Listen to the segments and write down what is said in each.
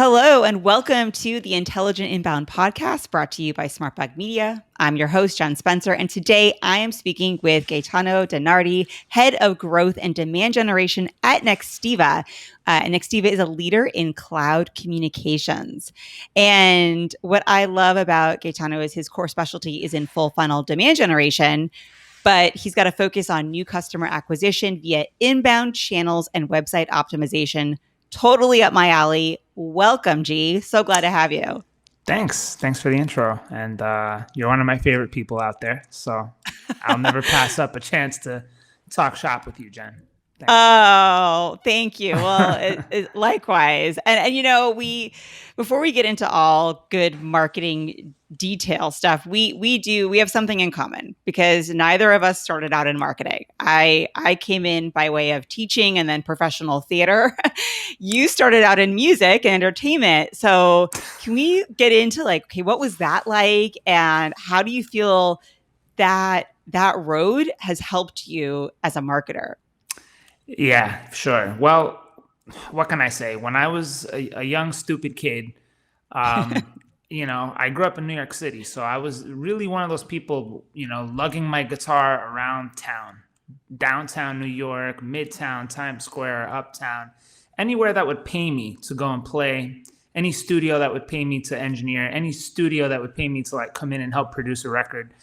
Hello, and welcome to the Intelligent Inbound podcast brought to you by SmartBug Media. I'm your host, Jen Spencer, and today I am speaking with Gaetano DiNardi, Head of Growth and Demand Generation at Nextiva. Nextiva is a leader in cloud communications. And what I love about Gaetano is his core specialty is in full funnel demand generation, but he's got a focus on new customer acquisition via inbound channels and website optimization. Totally up my alley. Welcome, G. So glad to have you. Thanks for the intro. And you're one of my favorite people out there. So I'll never pass up a chance to talk shop with you, Jen. Thanks. Oh, thank you. Well, likewise. And before we get into all good marketing detail stuff, we have something in common because neither of us started out in marketing. I came in by way of teaching and then professional theater. You started out in music and entertainment. So can we get into okay, what was that like? And how do you feel that road has helped you as a marketer? Yeah, sure. Well, what can I say? When I was a young, stupid kid, I grew up in New York City. So I was really one of those people, lugging my guitar around town, downtown New York, midtown, Times Square, uptown, anywhere that would pay me to go and play, any studio that would pay me to engineer, any studio that would pay me to come in and help produce a record.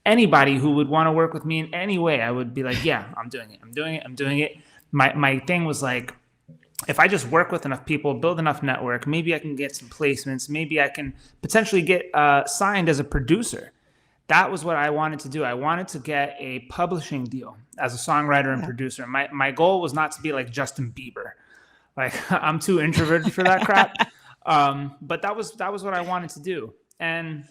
Anybody who would want to work with me in any way, I would be like, yeah, I'm doing it. My thing was if I just work with enough people, build enough network, maybe I can get some placements. Maybe I can potentially get signed as a producer. That was what I wanted to do. I wanted to get a publishing deal as a songwriter and producer. My goal was not to be like Justin Bieber. I'm too introverted for that crap. But that was what I wanted to do. And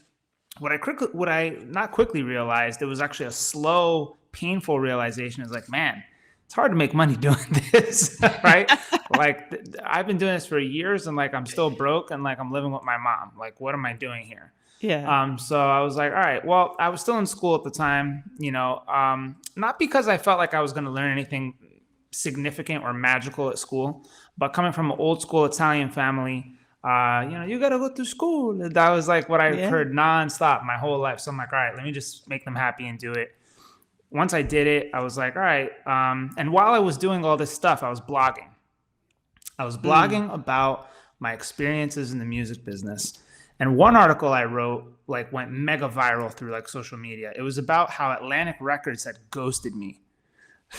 what I not quickly realized, it was actually a slow, painful realization, is man, it's hard to make money doing this, right? I've been doing this for years and I'm still broke and I'm living with my mom. What am I doing here? Yeah. So I was like, all right, well, I was still in school at the time, not because I felt like I was going to learn anything significant or magical at school, but coming from an old school Italian family, you got to go to school. That was what I heard nonstop my whole life. So I'm like, all right, let me just make them happy and do it. Once I did it, I was like, all right. And while I was doing all this stuff, I was blogging. About my experiences in the music business. And one article I wrote went mega viral through social media. It was about how Atlantic Records had ghosted me.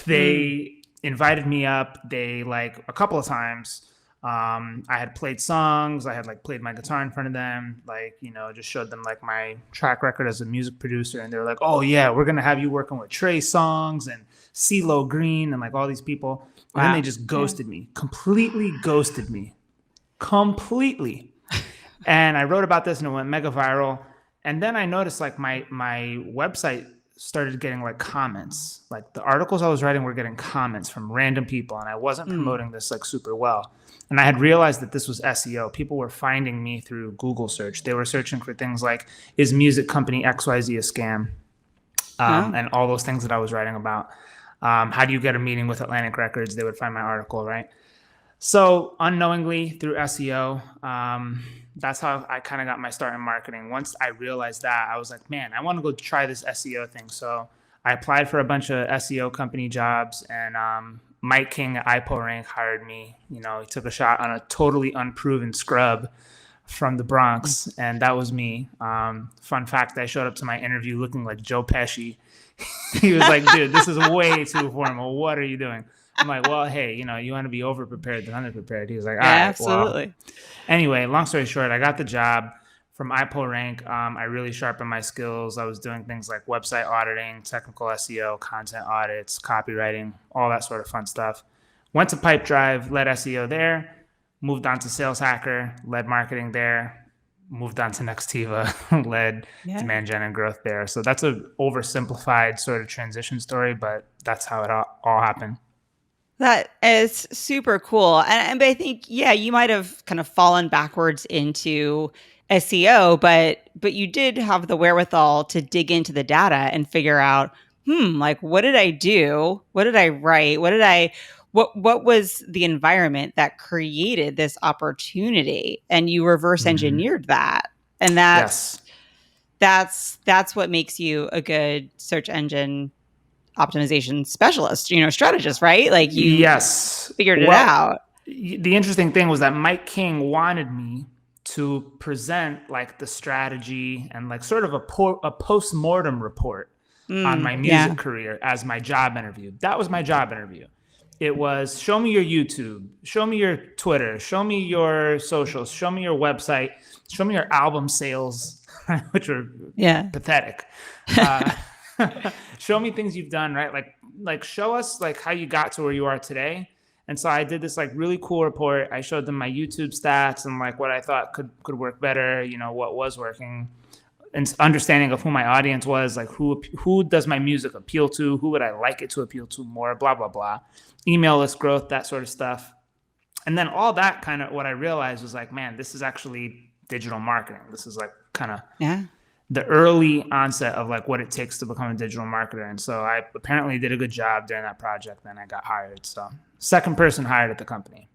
They invited me up. They a couple of times. I had played songs. I had played my guitar in front of them, just showed them my track record as a music producer. And they were like, oh yeah, we're going to have you working with Trey Songz and CeeLo Green and all these people. And then they just ghosted me, completely ghosted me, completely. And I wrote about this and it went mega viral. And then I noticed my website started getting comments. The articles I was writing were getting comments from random people, and I wasn't promoting this super well. And I had realized that this was SEO. People were finding me through Google search. They were searching for things like, is music company XYZ a scam? And all those things that I was writing about. How do you get a meeting with Atlantic Records? They would find my article, right? So unknowingly through SEO, that's how I kind of got my start in marketing. Once I realized that, I was like, man, I want to go try this SEO thing. So I applied for a bunch of SEO company jobs, and Mike King at iPoRank hired me. He took a shot on a totally unproven scrub from the Bronx, and that was me. Fun fact, I showed up to my interview looking like Joe Pesci. He was like, dude, this is way too formal. What are you doing? I'm like, well, hey, you want to be over-prepared than under-prepared. He was like, all right, absolutely. Well. Anyway, long story short, I got the job from iPoRank. I really sharpened my skills. I was doing things like website auditing, technical SEO, content audits, copywriting, all that sort of fun stuff. Went to Pipedrive, led SEO there, moved on to Sales Hacker, led marketing there, moved on to Nextiva, led demand gen and growth there. So that's an oversimplified sort of transition story, but that's how it all happened. That is super cool. And I think, you might have kind of fallen backwards into SEO, but you did have the wherewithal to dig into the data and figure out, what did I do? What did I write? what was the environment that created this opportunity, and you reverse engineered that, and Yes. that's what makes you a good search engine optimization specialist, strategist, right? Like you Yes. figured it Well, out. the interesting thing was that Mike King wanted me to present like the strategy and like sort of a post-mortem report on my Yeah. music career as my job interview. That was my job interview. It was show me your YouTube, show me your Twitter, show me your socials, show me your website, show me your album sales, which were pathetic. Show me things you've done, right? Like show us like how you got to where you are today. And so I did this like really cool report. I showed them my YouTube stats and like what I thought could work better, what was working, and understanding of who my audience was, like who does my music appeal to, who would I like it to appeal to more, blah, blah, blah. Email list growth, that sort of stuff. And then all that kind of what I realized was like, man, this is actually digital marketing. This is like kind of the early onset of like what it takes to become a digital marketer. And so I apparently did a good job during that project. Then I got hired. So second person hired at the company.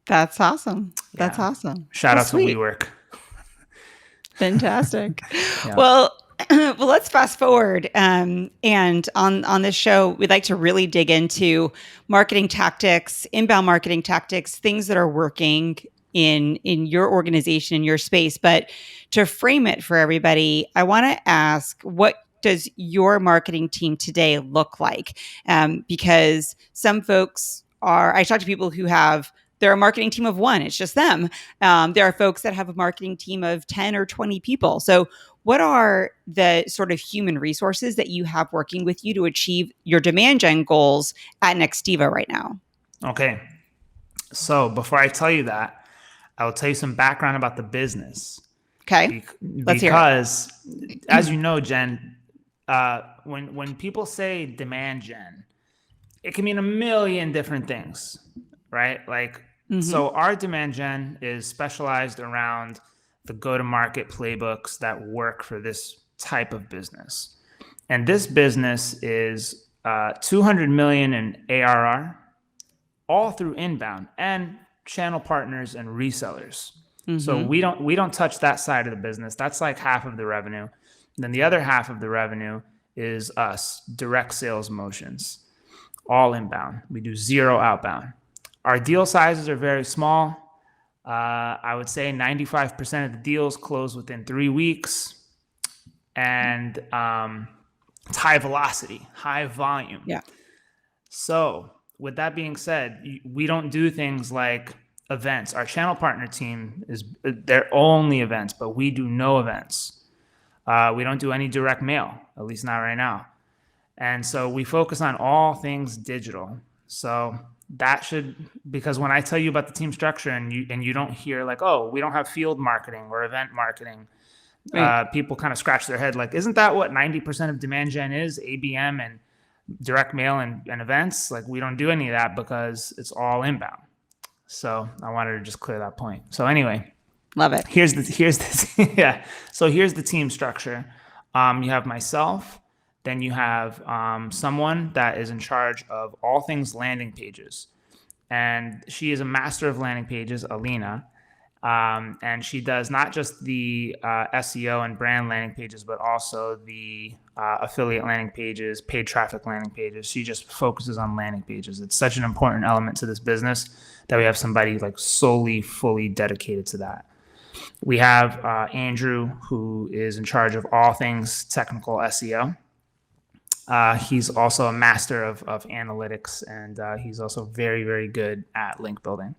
That's awesome. That's awesome. Shout out to WeWork. Fantastic. Well, let's fast forward. And on this show, we'd like to really dig into marketing tactics, inbound marketing tactics, things that are working in your organization, in your space. But to frame it for everybody, I want to ask, what does your marketing team today look like? Because some folks I talk to people who they're a marketing team of one. It's just them. There are folks that have a marketing team of 10 or 20 people. So what are the sort of human resources that you have working with you to achieve your demand gen goals at Nextiva right now? Okay. So before I tell you that, I will tell you some background about the business. Okay. Let's hear it. Because as you know, Jen, when people say demand gen, it can mean a million different things, right? Like, so our demand gen is specialized around the go-to-market playbooks that work for this type of business. And this business is 200 million in ARR, all through inbound and channel partners and resellers. So we don't touch that side of the business. That's like half of the revenue. And then the other half of the revenue is us, direct sales motions, all inbound. We do zero outbound. Our deal sizes are very small. I would say 95% of the deals close within 3 weeks. And it's high velocity, high volume. Yeah. So with that being said, we don't do things like events. Our channel partner team they're only events, but we do no events. We don't do any direct mail, at least not right now. And so we focus on all things digital. So because when I tell you about the team structure and you don't hear like, oh, we don't have field marketing or event marketing, right. People kind of scratch their head like, isn't that what 90% of demand gen is? ABM and direct mail and events? Like, we don't do any of that because it's all inbound. So I wanted to just clear that point. So anyway, love it. Here's the yeah. So here's the team structure. You have myself. Then you have someone that is in charge of all things landing pages. And she is a master of landing pages, Alina. And she does not just the SEO and brand landing pages, but also the affiliate landing pages, paid traffic landing pages. She just focuses on landing pages. It's such an important element to this business that we have somebody like solely, fully dedicated to that. We have Andrew, who is in charge of all things technical SEO. He's also a master of analytics, and he's also very, very good at link building.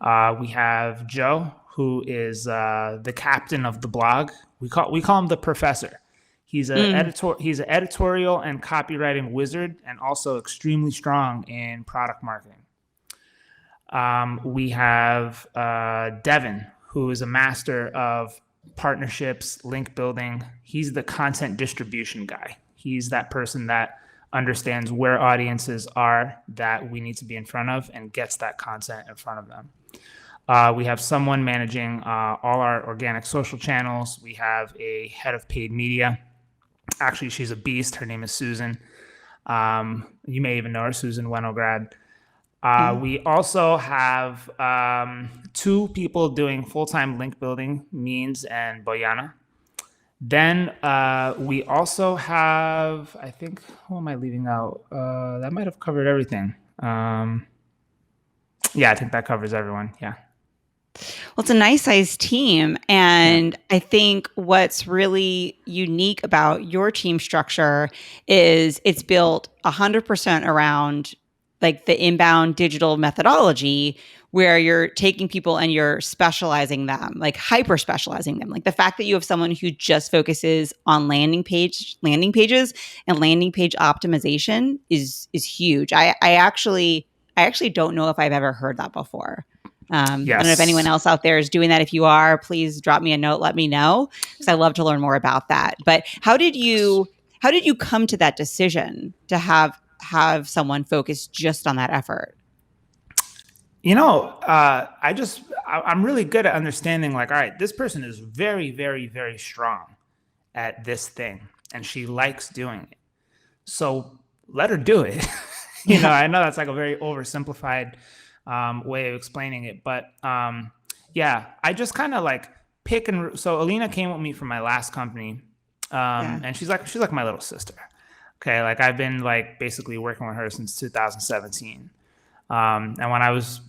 We have Joe, who is the captain of the blog. We call him the professor. He's an editorial and copywriting wizard, and also extremely strong in product marketing. We have Devin, who is a master of partnerships, link building. He's the content distribution guy. He's that person that understands where audiences are that we need to be in front of and gets that content in front of them. We have someone managing all our organic social channels. We have a head of paid media. Actually, she's a beast. Her name is Susan. You may even know her, Susan Wenograd. We also have 2 people doing full-time link building, Means and Boyana. Then we also have, I think, who am I leaving out? That might have covered everything. Yeah, I think that covers everyone. Yeah. Well, it's a nice sized team. And I think what's really unique about your team structure is it's built 100% around like the inbound digital methodology where you're taking people and you're specializing them, like hyper specializing them. Like the fact that you have someone who just focuses on landing pages and landing page optimization is huge. I actually don't know if I've ever heard that before. I don't know if anyone Yes. else out there is doing that. If you are, please drop me a note. Let me know because I love to learn more about that. But how did you come to that decision to have someone focus just on that effort? I'm really good at understanding, like, all right, this person is very, very, very strong at this thing and she likes doing it. So let her do it. I know that's like a very oversimplified way of explaining it, but I just kind of like so Alina came with me from my last company, and she's like my little sister. Okay, like I've been like basically working with her since 2017, and when I was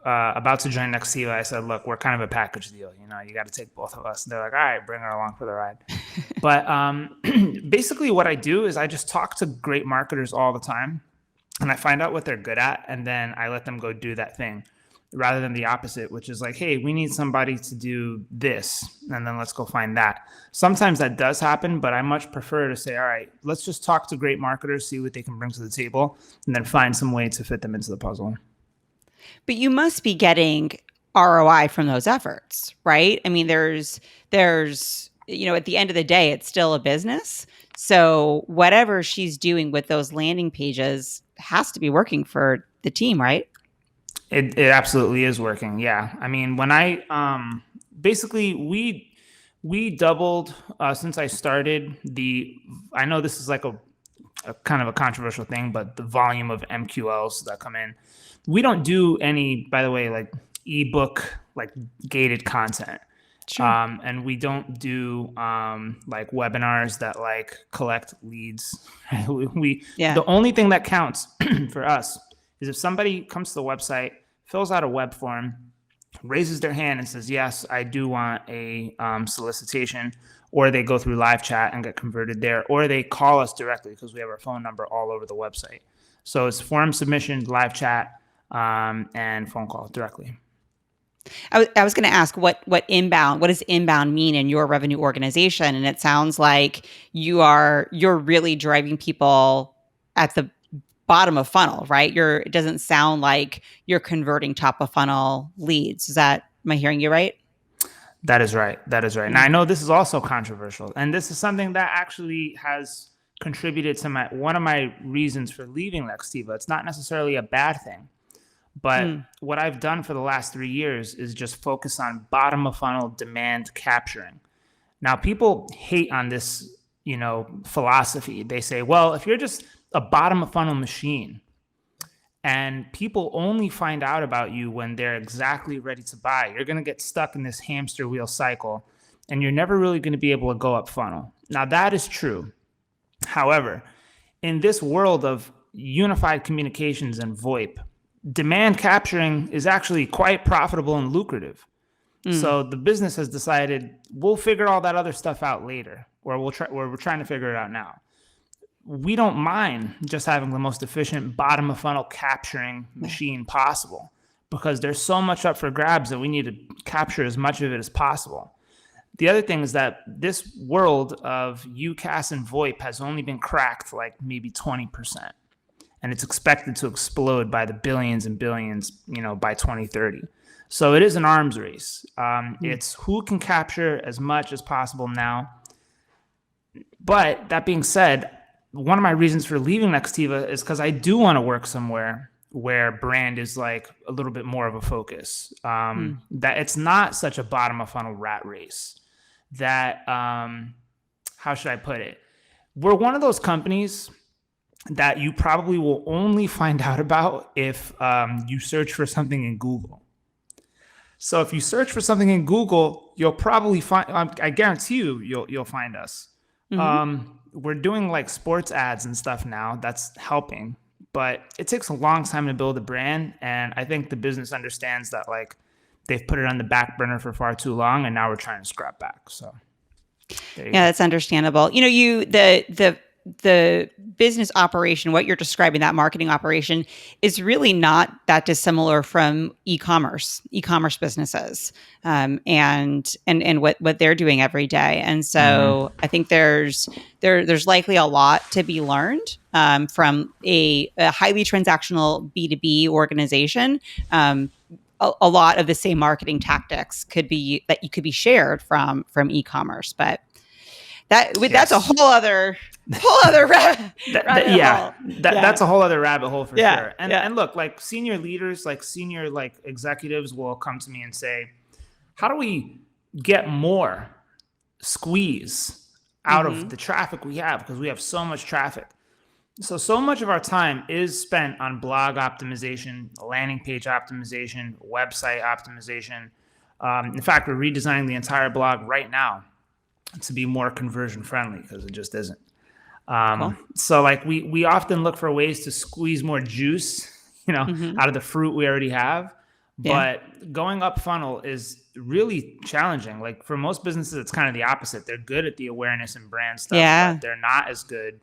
about to join Nextiva, I said, look, we're kind of a package deal. You got to take both of us. And they're like, all right, bring her along for the ride. But basically what I do is I just talk to great marketers all the time and I find out what they're good at. And then I let them go do that thing rather than the opposite, which is like, hey, we need somebody to do this. And then let's go find that. Sometimes that does happen, but I much prefer to say, all right, let's just talk to great marketers, see what they can bring to the table, and then find some way to fit them into the puzzle. But you must be getting ROI from those efforts, right? I mean, there's at the end of the day, it's still a business. So whatever she's doing with those landing pages has to be working for the team, right? It absolutely is working. Yeah. I mean, when I basically we doubled since I started I know this is like a kind of a controversial thing, but the volume of MQLs that come in. We don't do any, by the way, like ebook, like gated content. Sure. And we don't do like webinars that like collect leads. The only thing that counts for us is if somebody comes to the website, fills out a web form, raises their hand and says, yes, I do want a solicitation, or they go through live chat and get converted there, or they call us directly because we have our phone number all over the website. So it's form submission, live chat, and phone call directly. I was going to ask what does inbound mean in your revenue organization? And it sounds like you're really driving people at the bottom of funnel, right? It doesn't sound like you're converting top of funnel leads. Am I hearing you right? That is right. Mm-hmm. Now I know this is also controversial, and this is something that actually has contributed to one of my reasons for leaving Nextiva. It's not necessarily a bad thing. But what I've done for the last 3 years is just focus on bottom of funnel demand capturing. Now, people hate on this, philosophy. They say, well, if you're just a bottom of funnel machine and people only find out about you when they're exactly ready to buy, you're going to get stuck in this hamster wheel cycle and you're never really going to be able to go up funnel. Now, that is true. However, in this world of unified communications and VoIP, demand capturing is actually quite profitable and lucrative. So the business has decided we'll figure all that other stuff out later, or we're trying to figure it out now. We don't mind just having the most efficient bottom of funnel capturing machine possible, because there's so much up for grabs that we need to capture as much of it as possible. The other thing is that this world of UCaaS and VoIP has only been cracked like maybe 20%. And it's expected to explode by the billions and billions, by 2030. So it is an arms race. It's who can capture as much as possible now. But that being said, one of my reasons for leaving Nextiva is because I do want to work somewhere where brand is like a little bit more of a focus. That it's not such a bottom of funnel rat race. That, how should I put it? We're one of those companies that you probably will only find out about if you search for something in Google. So if you search for something in Google, you'll probably find, I guarantee you'll find us. We're doing like sports ads and stuff now. That's helping, but it takes a long time to build a brand. And I think the business understands that like they've put it on the back burner for far too long, and now we're trying to scrap back. So yeah, that's understandable. The business operation, what you're describing, that marketing operation, is really not that dissimilar from e-commerce businesses, and what they're doing every day. And so I think there's likely a lot to be learned from a highly transactional B2B organization. A lot of the same marketing tactics could be shared from e-commerce, but that's a whole other rabbit hole. That's a whole other rabbit hole for sure. And look, like senior leaders, like senior like executives will come to me and say, how do we get more squeeze out of the traffic we have? Because we have so much traffic. So much of our time is spent on blog optimization, landing page optimization, website optimization. In fact, we're redesigning the entire blog right now to be more conversion friendly, because it just isn't. Cool. So like we often look for ways to squeeze more juice, out of the fruit we already have. But going up funnel is really challenging. Like for most businesses, it's kind of the opposite. They're good at the awareness and brand stuff, but they're not as good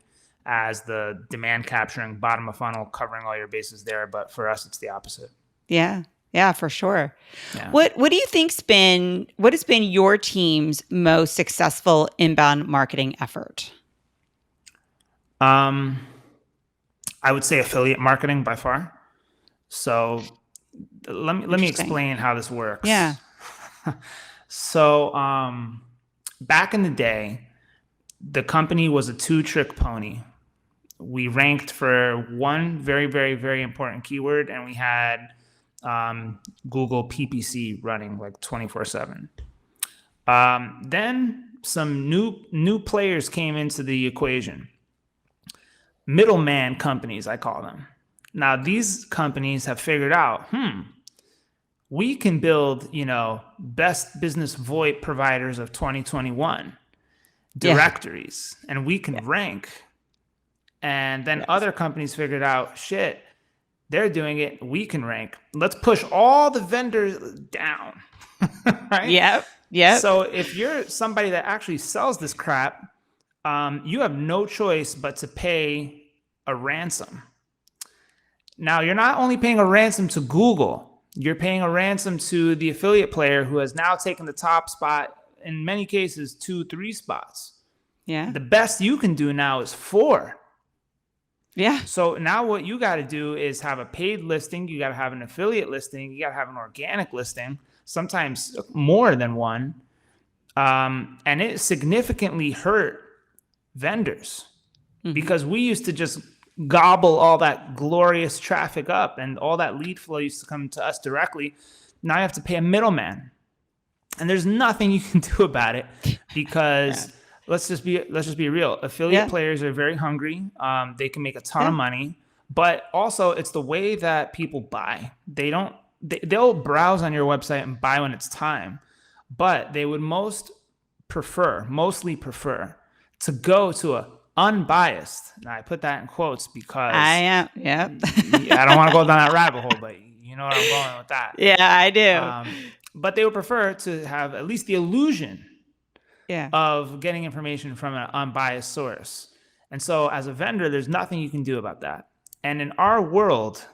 as the demand capturing, bottom of funnel, covering all your bases there. But for us, it's the opposite. Yeah. Yeah, for sure. Yeah. What do you think's been what has been your team's most successful inbound marketing effort? I would say affiliate marketing by far. So let me explain how this works. Yeah. So back in the day, the company was a 2-trick pony. We ranked for one very, very, very important keyword, and we had Google PPC running like 24/7. Then some new players came into the equation. Middleman companies, I call them. Now these companies have figured out, we can build, best business VoIP providers of 2021 directories, and we can rank. And then other companies figured out, shit, they're doing it, we can rank. Let's push all the vendors down. Right? Yep. So if you're somebody that actually sells this crap, you have no choice but to pay a ransom. Now, you're not only paying a ransom to Google, you're paying a ransom to the affiliate player who has now taken the top spot, in many cases, 2-3 spots. Yeah. The best you can do now is 4. Yeah. So now what you got to do is have a paid listing. You got to have an affiliate listing. You got to have an organic listing, sometimes more than one. And it significantly hurt vendors because we used to just gobble all that glorious traffic up, and all that lead flow used to come to us directly. Now you have to pay a middleman, and there's nothing you can do about it because let's just be real. Affiliate players are very hungry. They can make a ton of money, but also it's the way that people buy. They'll browse on your website and buy when it's time, but they would mostly prefer to go to a unbiased. Now I put that in quotes because I don't want to go down that rabbit hole, but you know where I'm going with that. Yeah, I do. But they would prefer to have at least the illusion of getting information from an unbiased source. And so as a vendor, there's nothing you can do about that. And in our world,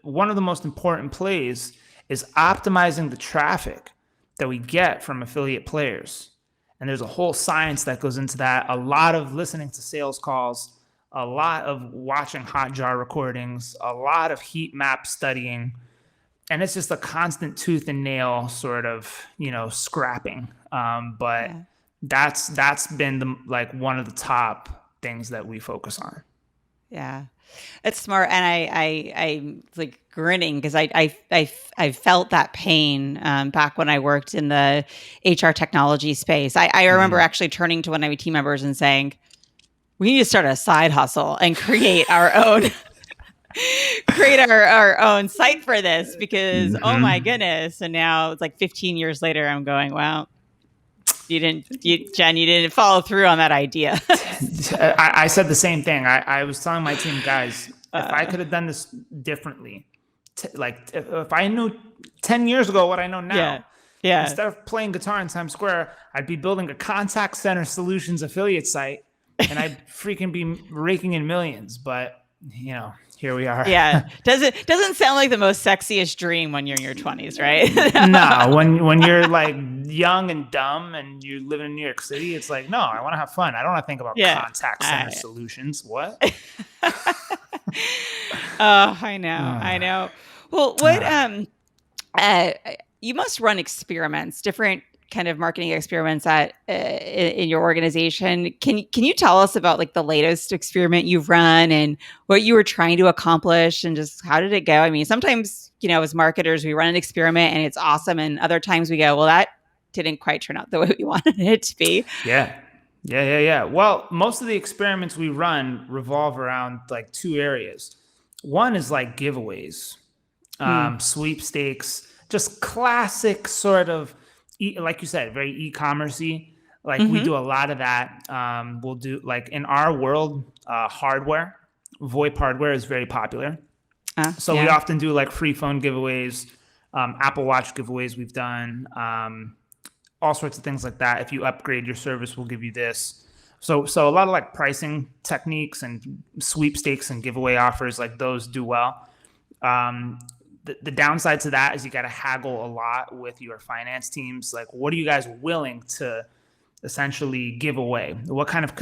one of the most important plays is optimizing the traffic that we get from affiliate players. And there's a whole science that goes into that. A lot of listening to sales calls, a lot of watching Hotjar recordings, a lot of heat map studying. And it's just a constant tooth and nail sort of, scrapping. But that's been one of the top things that we focus on. Yeah, it's smart, and I like grinning because I felt that pain back when I worked in the HR technology space. I remember actually turning to one of my team members and saying, we need to start a side hustle and create our own our own site for this because oh my goodness. And now it's like 15 years later, I'm going, wow, Jen, you didn't follow through on that idea. I said the same thing. I was telling my team, guys, if I could have done this differently, if I knew 10 years ago what I know now, instead of playing guitar in Times Square, I'd be building a contact center solutions affiliate site and I'd freaking be raking in millions. But, here we are. Yeah. Doesn't sound like the most sexiest dream when you're in your 20s, right? No, when you're like young and dumb and you live in New York City, it's like, no, I want to have fun. I don't want to think about contact center solutions. What? Oh, I know. Well, what you must run experiments, different kind of marketing experiments in your organization. Can you tell us about like the latest experiment you've run and what you were trying to accomplish and just how did it go? I mean, sometimes, as marketers, we run an experiment and it's awesome. And other times we go, well, that didn't quite turn out the way we wanted it to be. Yeah. Well, most of the experiments we run revolve around like two areas. One is like giveaways, sweepstakes, just classic sort of, like you said, very e-commerce-y. Like we do a lot of that. We'll do like in our world, hardware, VoIP hardware is very popular. So we often do like free phone giveaways, Apple Watch giveaways we've done, all sorts of things like that. If you upgrade your service, we'll give you this. So a lot of like pricing techniques and sweepstakes and giveaway offers like those do well. The downside to that is you got to haggle a lot with your finance teams. Like, what are you guys willing to essentially give away? What kind of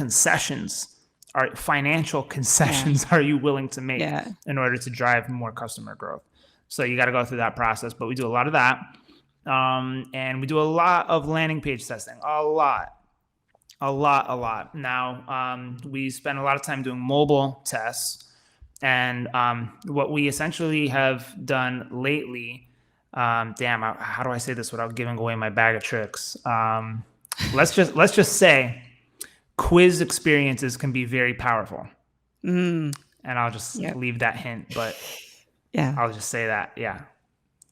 financial concessions are you willing to make in order to drive more customer growth? So you got to go through that process, but we do a lot of that. And we do a lot of landing page testing, a lot. Now, we spend a lot of time doing mobile tests. And what we essentially have done lately, how do I say this without giving away my bag of tricks? Let's just say quiz experiences can be very powerful. And I'll just leave that hint, but I'll just say that. Yeah,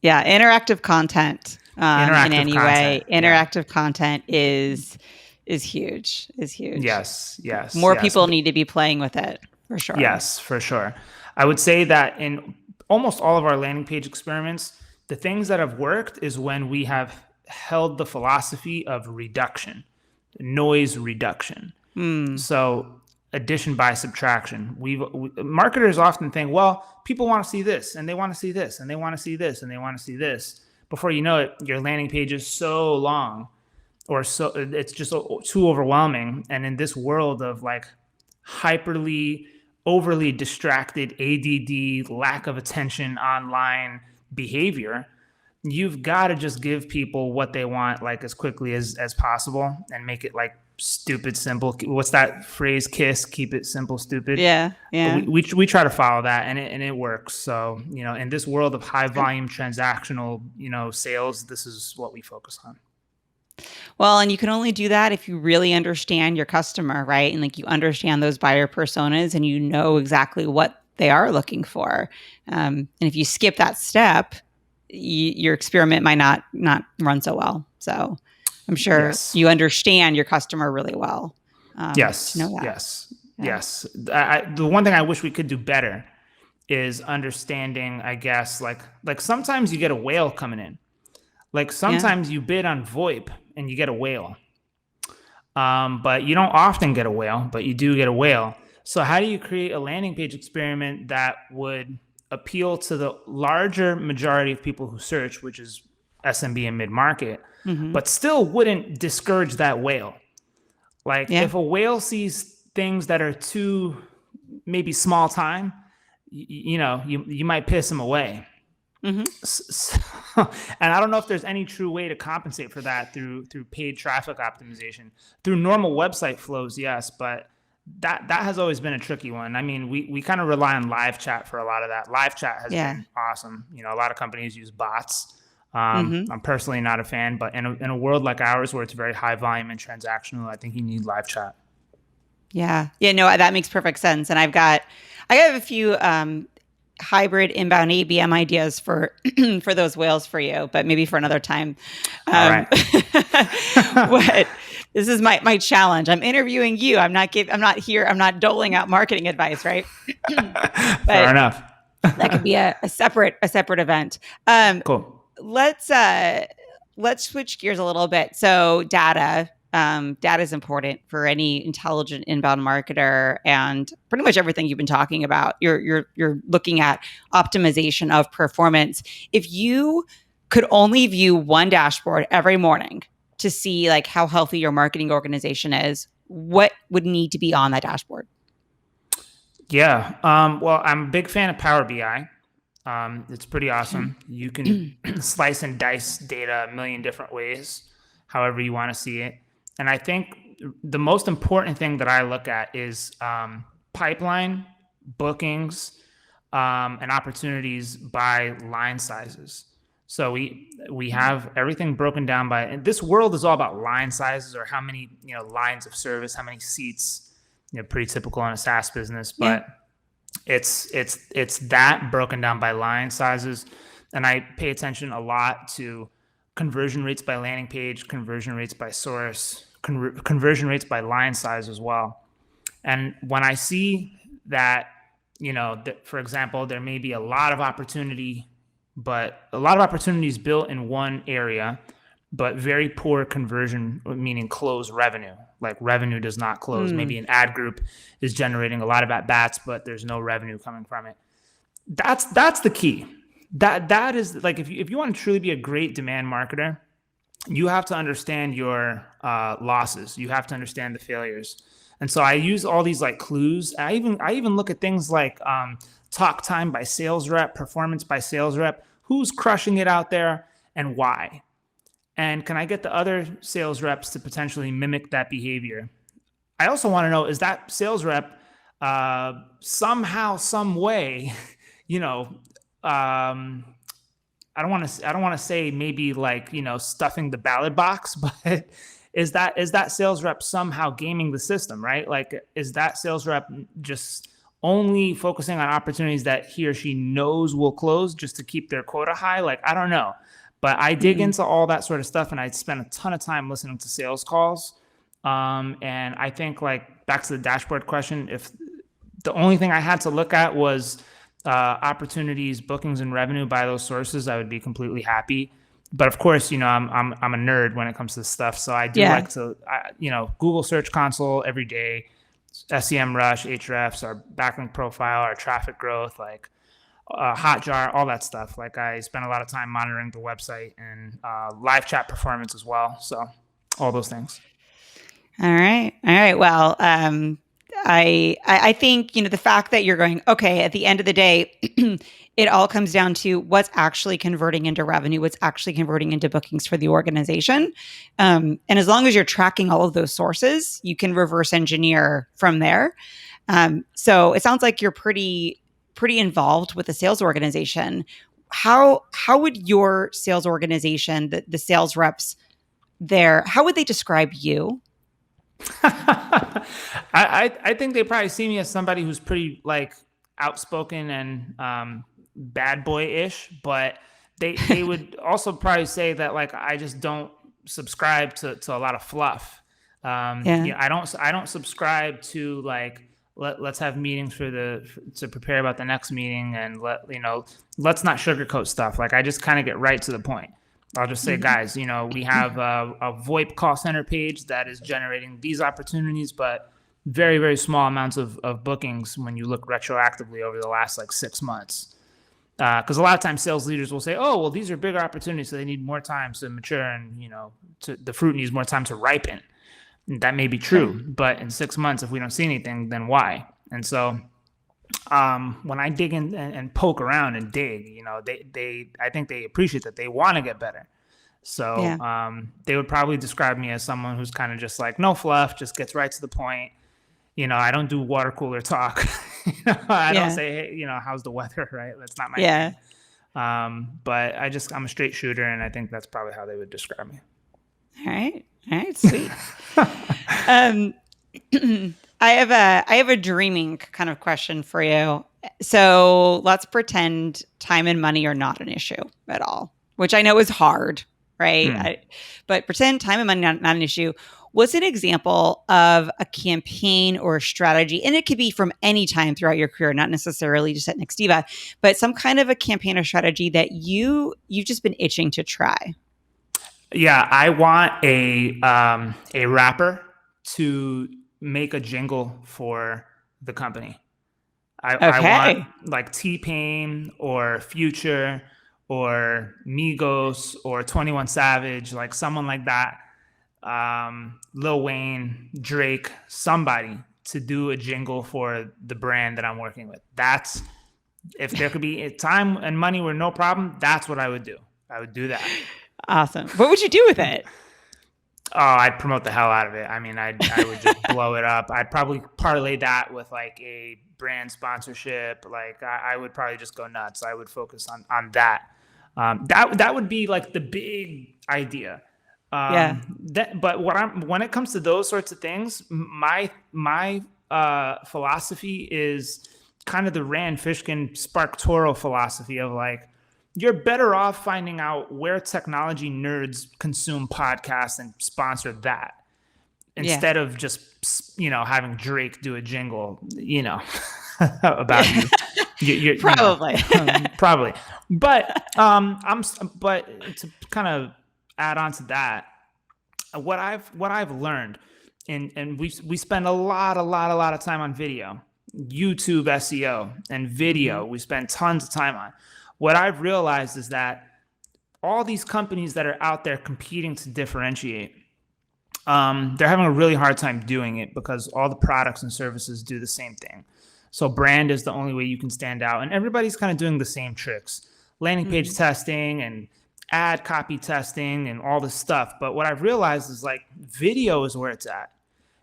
interactive content in any way. Interactive content is huge. Yes. More people need to be playing with it. For sure. Yes, for sure. I would say that in almost all of our landing page experiments, the things that have worked is when we have held the philosophy of reduction, noise reduction. So addition by subtraction. Marketers often think, well, people want to see this and they want to see this and they want to see this and they want to see this. Before you know it, your landing page is so long or so it's just too overwhelming. And in this world of like overly distracted ADD, lack of attention online behavior, you've got to just give people what they want like as quickly as possible and make it like stupid simple. What's that phrase? KISS, keep it simple, stupid. Yeah. We try to follow that and it works. So, in this world of high volume transactional, sales, this is what we focus on. Well, and you can only do that if you really understand your customer, right? And like you understand those buyer personas and you know exactly what they are looking for. And if you skip that step, your experiment might not run so well. So I'm sure you understand your customer really well. Yes. To know that. Yes. The one thing I wish we could do better is understanding, I guess, like sometimes you get a whale coming in. Like sometimes you bid on VoIP and you get a whale. But you don't often get a whale, but you do get a whale. So how do you create a landing page experiment that would appeal to the larger majority of people who search, which is SMB and mid-market, but still wouldn't discourage that whale? Like if a whale sees things that are too maybe small time, you might piss him away. So, and I don't know if there's any true way to compensate for that through paid traffic optimization. Through normal website flows, yes, but that has always been a tricky one. I mean, we kind of rely on live chat for a lot of that. Live chat has been awesome. A lot of companies use bots. I'm personally not a fan, but in a world like ours where it's very high volume and transactional, I think you need live chat. Yeah. Yeah. No, that makes perfect sense. And I have a few hybrid inbound ABM ideas for for those whales for you, but maybe for another time. All right. What this is my challenge. I'm interviewing you. I'm not here. I'm not doling out marketing advice, right? Fair enough. That could be a separate event. Cool. Let's switch gears a little bit. So data. Data is important for any intelligent inbound marketer, and pretty much everything you've been talking about. You're looking at optimization of performance. If you could only view one dashboard every morning to see like how healthy your marketing organization is, what would need to be on that dashboard? Yeah. Well, I'm a big fan of Power BI. It's pretty awesome. You can slice and dice data a million different ways, however you want to see it. And I think the most important thing that I look at is pipeline, bookings, and opportunities by line sizes. So we have everything broken down by, and this world is all about line sizes, or how many lines of service, how many seats. Pretty typical in a SaaS business, but it's that broken down by line sizes. And I pay attention a lot to conversion rates by landing page, conversion rates by source, conversion rates by line size as well. And when I see that, for example, there may be a lot of opportunity, but a lot of opportunities built in one area, but very poor conversion, meaning close revenue. Like revenue does not close. Maybe an ad group is generating a lot of at-bats, but there's no revenue coming from it. That's the key. That is like, if you want to truly be a great demand marketer, you have to understand your losses. You have to understand the failures. And so I use all these like clues. I even look at things like talk time by sales rep, performance by sales rep, who's crushing it out there and why. And can I get the other sales reps to potentially mimic that behavior? I also want to know, is that sales rep somehow, some way, I don't want to say maybe like, stuffing the ballot box, but is that sales rep somehow gaming the system, right? Like, is that sales rep just only focusing on opportunities that he or she knows will close just to keep their quota high? Like, I don't know. But I dig into all that sort of stuff, and I spend a ton of time listening to sales calls. And I think, like, back to the dashboard question, if the only thing I had to look at was opportunities, bookings, and revenue by those sources, I would be completely happy. But of course, I'm a nerd when it comes to this stuff, so I do like to, Google Search Console every day, SEMrush, Ahrefs, our backlink profile, our traffic growth, like Hotjar, all that stuff. Like, I spend a lot of time monitoring the website and live chat performance as well. So all those things. All right. Well, I think, the fact that you're going, okay, at the end of the day, it all comes down to what's actually converting into revenue, what's actually converting into bookings for the organization. And as long as you're tracking all of those sources, you can reverse engineer from there. So it sounds like you're pretty involved with the sales organization. How would your sales organization, the sales reps there, how would they describe you? I think they probably see me as somebody who's pretty like outspoken and bad boy-ish, but they would also probably say that like I just don't subscribe to a lot of fluff. I don't subscribe to like let's have meetings to prepare about the next meeting, and let's not sugarcoat stuff. Like, I just kind of get right to the point. I'll just say, guys, we have a VoIP call center page that is generating these opportunities, but very, very small amounts of bookings when you look retroactively over the last like 6 months. Because a lot of times sales leaders will say, oh, well, these are bigger opportunities, so they need more time to mature, and the fruit needs more time to ripen. And that may be true, but in 6 months, if we don't see anything, then why? And so when I dig in and poke around and dig, I think they appreciate that. They want to get better. So they would probably describe me as someone who's kind of just like, no fluff, just gets right to the point. I don't do water cooler talk. I don't say, hey, how's the weather, right? That's not my thing. But I'm a straight shooter, and I think that's probably how they would describe me. All right, sweet. I have a dreaming kind of question for you. So let's pretend time and money are not an issue at all, which I know is hard, right? Hmm. But pretend time and money not an issue. What's an example of a campaign or a strategy? And it could be from any time throughout your career, not necessarily just at Nextiva, but some kind of a campaign or strategy that you've just been itching to try. Yeah, I want a rapper to make a jingle for the company. I want Okay. like T-Pain or Future or Migos or 21 Savage, like someone like that. Lil Wayne, Drake, somebody to do a jingle for the brand that I'm working with. That's, if there could be time and money were no problem, that's what I would do. I would do that. Awesome. What would you do with it? Oh, I'd promote the hell out of it. I mean, I would just blow it up. I'd probably parlay that with like a brand sponsorship. Like I would probably just go nuts. I would focus on that. That would be like the big idea. Yeah. But when it comes to those sorts of things, my philosophy is kind of the Rand Fishkin Sparktorial philosophy of like, you're better off finding out where technology nerds consume podcasts and sponsor that instead of just, having Drake do a jingle, about you. Probably. Probably. But but to kind of add on to that, what I've learned, and we spend a lot of time on video, YouTube SEO and video. We spend tons of time on. What I've realized is that all these companies that are out there competing to differentiate, they're having a really hard time doing it because all the products and services do the same thing. So brand is the only way you can stand out. And everybody's kind of doing the same tricks. Landing page testing and ad copy testing and all this stuff. But what I've realized is like video is where it's at.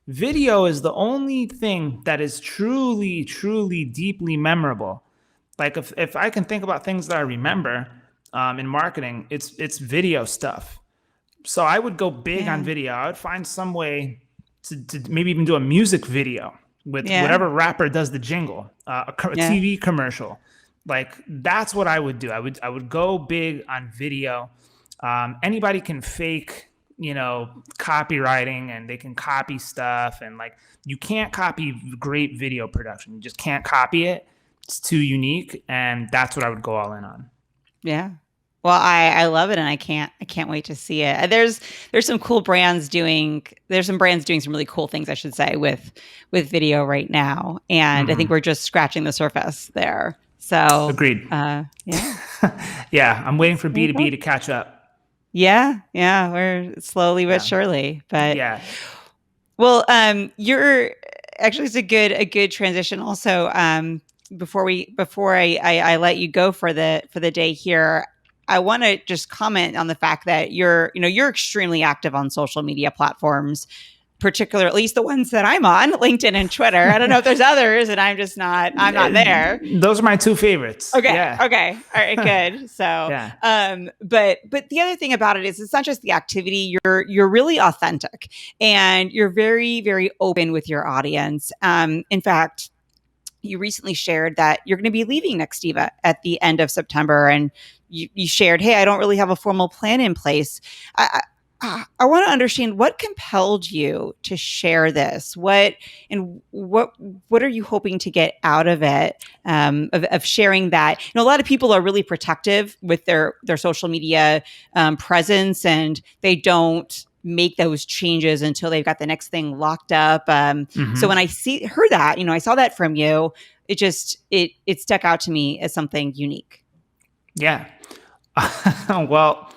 Video is the only thing that is truly, truly, deeply memorable. Like if I can think about things that I remember in marketing, it's video stuff. So I would go big on video. I would find some way to maybe even do a music video with whatever rapper does the jingle, a TV commercial. Like that's what I would do. I would go big on video. Anybody can fake, copywriting, and they can copy stuff, and like you can't copy great video production. You just can't copy it. It's too unique, and that's what I would go all in on. Yeah. Well, I love it, and I can't wait to see it. There's some cool brands doing some really cool things, I should say, with video right now, and I think we're just scratching the surface there. So agreed. Yeah. Yeah, I'm waiting for B2B to catch up. Yeah, we're slowly but surely. But yeah. Well, you're actually, it's a good transition. Also, before I let you go for the day here, I want to just comment on the fact that you're extremely active on social media platforms, particularly at least the ones that I'm on, LinkedIn and Twitter. I don't know if there's others, and I'm not there. Those are my two favorites. Okay. Yeah. Okay. All right. Good. So, but the other thing about it is it's not just the activity. You're really authentic, and you're very, very open with your audience. In fact, you recently shared that you're going to be leaving Nextiva at the end of September, and you shared, hey, I don't really have a formal plan in place. I want to understand what compelled you to share this. What are you hoping to get out of it? Of sharing that, a lot of people are really protective with their social media presence, and they don't make those changes until they've got the next thing locked up. So when I heard that, I saw that from you, it stuck out to me as something unique. Yeah. Well,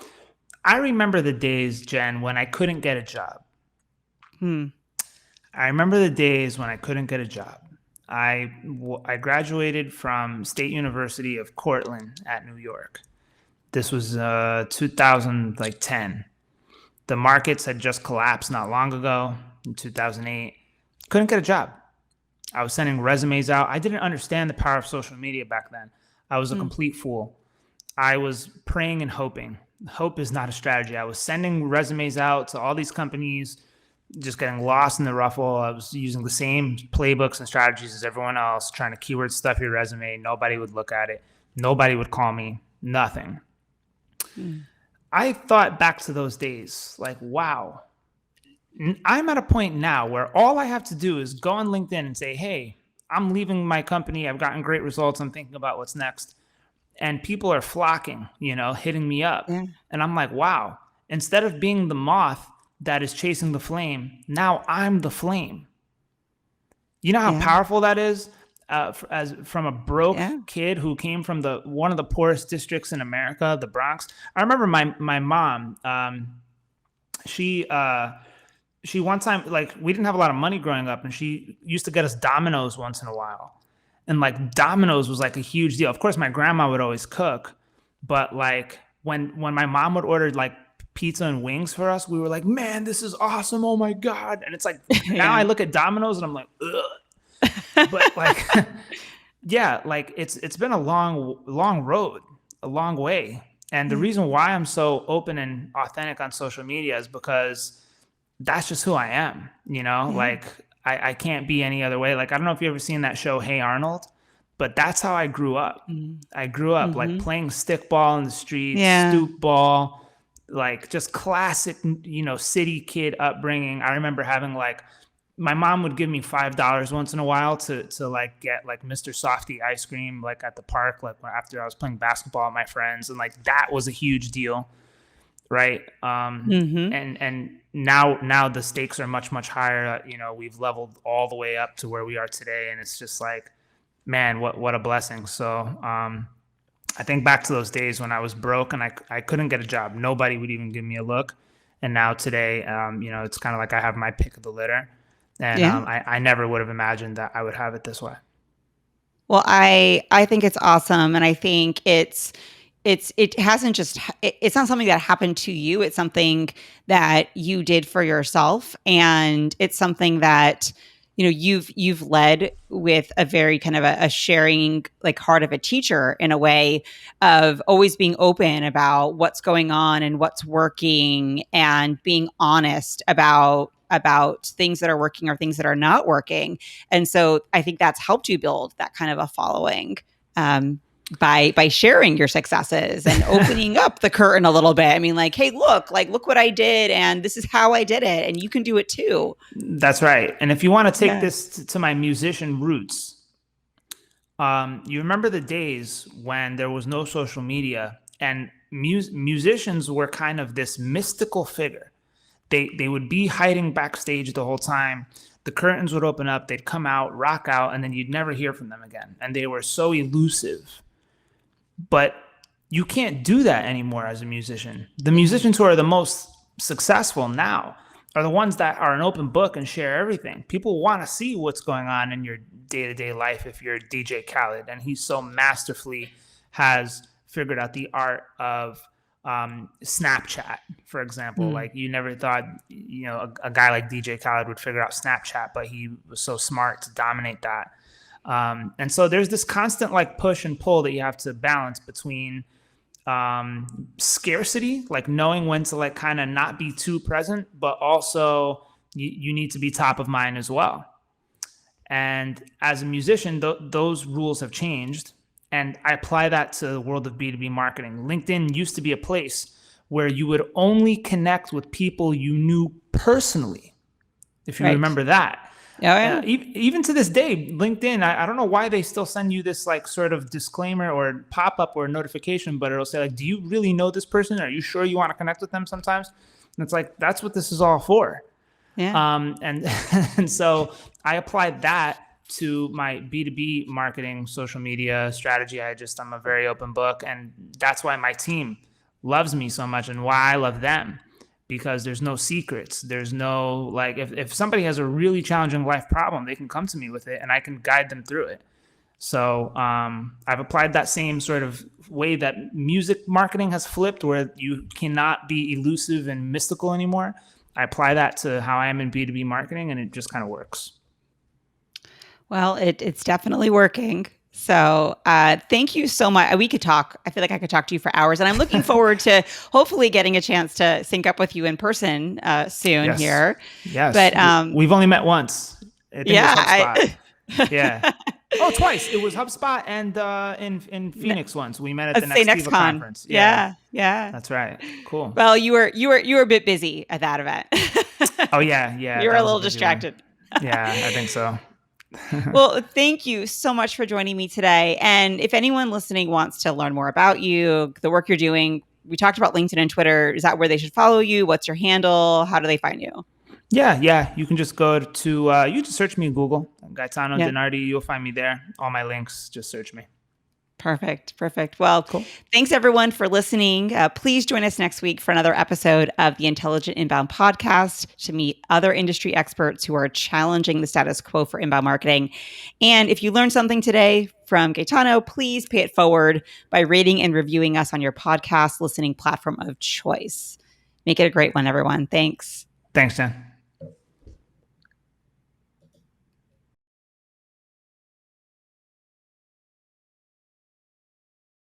I remember the days, Jen, when I couldn't get a job. I remember the days when I couldn't get a job. I graduated from State University of Cortland at New York. This was 2010. The markets had just collapsed not long ago in 2008. Couldn't get a job. I was sending resumes out. I didn't understand the power of social media back then. I was a complete fool. I was praying and hoping. Hope is not a strategy. I was sending resumes out to all these companies, just getting lost in the ruffle. I was using the same playbooks and strategies as everyone else, trying to keyword stuff your resume. Nobody would look at it. Nobody would call me. Nothing. I thought back to those days like, wow, I'm at a point now where all I have to do is go on LinkedIn and say, hey, I'm leaving my company. I've gotten great results. I'm thinking about what's next. And people are flocking, hitting me up. Yeah. And I'm like, wow, instead of being the moth that is chasing the flame, now I'm the flame. You know how powerful that is? From a broke kid who came from one of the poorest districts in America, the Bronx. I remember my mom, she one time, like, we didn't have a lot of money growing up, and she used to get us Domino's once in a while. And like Domino's was like a huge deal. Of course, my grandma would always cook, but like when my mom would order like pizza and wings for us, we were like, man, this is awesome. Oh my God. And it's like, now I look at Domino's and I'm like, ugh. But like, yeah, like it's been a long road, a long way. And the reason why I'm so open and authentic on social media is because that's just who I am, like I can't be any other way. Like, I don't know if you've ever seen that show, Hey Arnold, but that's how I grew up. I grew up like playing stickball in the streets, stoop ball, like just classic, city kid upbringing. I remember having like, my mom would give me $5 once in a while to like get like Mr. Softy ice cream, like at the park, like after I was playing basketball with my friends. And like, that was a huge deal. Right. And now the stakes are much, much higher. We've leveled all the way up to where we are today. And it's just like, man, what a blessing. So I think back to those days when I was broke and I couldn't get a job. Nobody would even give me a look. And now today, it's kind of like I have my pick of the litter. And I never would have imagined that I would have it this way. Well, I think it's awesome. And I think it's not something that happened to you. It's something that you did for yourself. And it's something that, you've led with a very kind of a sharing, like, heart of a teacher, in a way of always being open about what's going on and what's working, and being honest about things that are working or things that are not working. And so I think that's helped you build that kind of a following, by sharing your successes and opening up the curtain a little bit. I mean, like, hey, look what I did, and this is how I did it, and you can do it too. That's right. And if you want to take this to my musician roots, you remember the days when there was no social media, and musicians were kind of this mystical figure. They would be hiding backstage the whole time. The curtains would open up, they'd come out, rock out, and then you'd never hear from them again. And they were so elusive. But you can't do that anymore as a musician. The musicians who are the most successful now are the ones that are an open book and share everything. People want to see what's going on in your day-to-day life if you're DJ Khaled. And he so masterfully has figured out the art of Snapchat, for example. Like, you never thought, a guy like DJ Khaled would figure out Snapchat, but he was so smart to dominate that. And so there's this constant like push and pull that you have to balance between scarcity, like knowing when to like kind of not be too present, but also you need to be top of mind as well. And as a musician, those rules have changed. And I apply that to the world of B2B marketing. LinkedIn used to be a place where you would only connect with people you knew personally, if you remember that. Even to this day, LinkedIn, I don't know why they still send you this like sort of disclaimer or pop-up or notification, but it'll say like, do you really know this person? Are you sure you want to connect with them sometimes? And it's like, that's what this is all for. And so I applied that to my B2B marketing social media strategy. I'm a very open book, and that's why my team loves me so much and why I love them. Because there's no secrets. There's no, like, if somebody has a really challenging life problem, they can come to me with it and I can guide them through it. So I've applied that same sort of way that music marketing has flipped, where you cannot be elusive and mystical anymore. I apply that to how I am in B2B marketing, and it just kind of works. Well, it's definitely working. So thank you so much. We could talk. I feel like I could talk to you for hours, and I'm looking forward to hopefully getting a chance to sync up with you in person soon Yes. here. Yes. But we've only met once. I think it was HubSpot. Yeah. Oh, twice. It was HubSpot and in Phoenix once. We met at the say Nextiva NextCon. conference. Yeah. That's right. Cool. Well, you were a bit busy at that event. Oh yeah. You were a little distracted. Yeah, I think so. Well, thank you so much for joining me today. And if anyone listening wants to learn more about you, the work you're doing, we talked about LinkedIn and Twitter. Is that where they should follow you? What's your handle? How do they find you? Yeah. You can just go to, you just search me in Google, Gaetano DiNardi. You'll find me there. All my links, just search me. Perfect. Well, cool. Thanks everyone for listening. Please join us next week for another episode of the Intelligent Inbound podcast to meet other industry experts who are challenging the status quo for inbound marketing. And if you learned something today from Gaetano, please pay it forward by rating and reviewing us on your podcast listening platform of choice. Make it a great one, everyone. Thanks. Thanks, Jen.